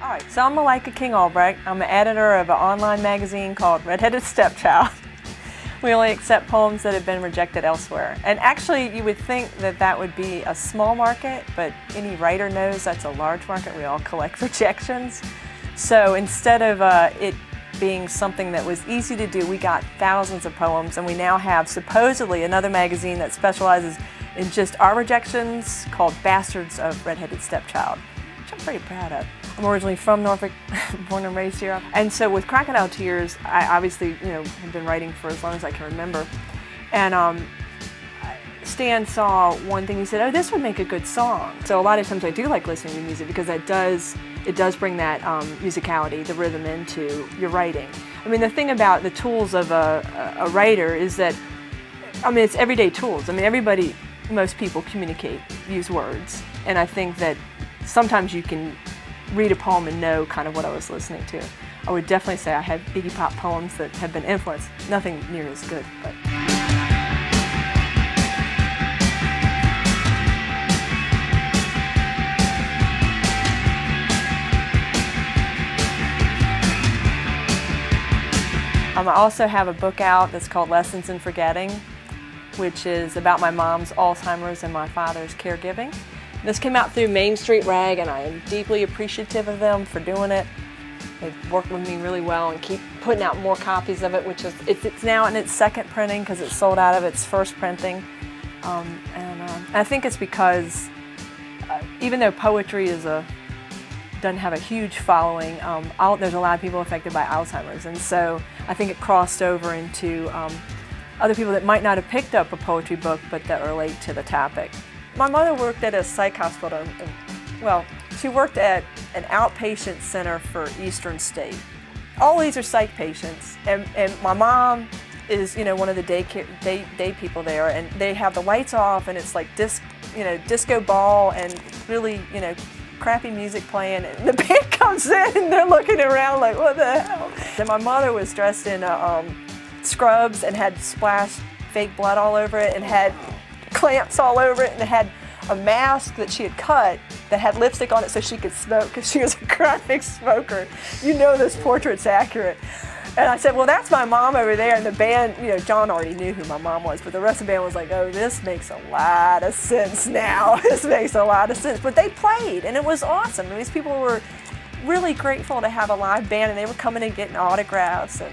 Alright, so I'm Malaika King Albrecht. I'm an editor of an online magazine called Red-Headed Stepchild. We only accept poems that have been rejected elsewhere. And actually, you would think that that would be a small market, but any writer knows that's a large market. We all collect rejections. So instead of it being something that was easy to do, we got thousands of poems, and we now have supposedly another magazine that specializes in just our rejections called Bastards of Red-Headed Stepchild, which I'm pretty proud of. I'm originally from Norfolk, born and raised here. And so with Crocodile Tears, I obviously, have been writing for as long as I can remember. And Stan saw one thing, he said, oh, this would make a good song. So a lot of times I do like listening to music because it does bring that musicality, the rhythm into your writing. I mean, the thing about the tools of a writer is that, it's everyday tools. Most people communicate, use words. And I think that sometimes you can read a poem and know kind of what I was listening to. I would definitely say I have Iggy Pop poems that have been influenced. Nothing near as good, but. I also have a book out that's called Lessons in Forgetting, which is about my mom's Alzheimer's and my father's caregiving. This came out through Main Street Rag, and I am deeply appreciative of them for doing it. They've worked with me really well and keep putting out more copies of it, which is it's now in its second printing because it sold out of its first printing. I think it's because even though poetry doesn't have a huge following, there's a lot of people affected by Alzheimer's, and so I think it crossed over into other people that might not have picked up a poetry book but that relate to the topic. My mother worked at a psych hospital, she worked at an outpatient center for Eastern State. All these are psych patients, and my mom is, one of the day people there, and they have the lights off, and it's like disco ball and really, crappy music playing, and the band comes in, and they're looking around like, what the hell? And my mother was dressed in scrubs and had splashed fake blood all over it, and had clamps all over it, and it had a mask that she had cut that had lipstick on it so she could smoke because she was a chronic smoker. This portrait's accurate. And I said, well, that's my mom over there. And the band, John already knew who my mom was, but the rest of the band was like, oh, this makes a lot of sense now. This makes a lot of sense. But they played, and it was awesome. And these people were really grateful to have a live band, and they were coming and getting autographs. And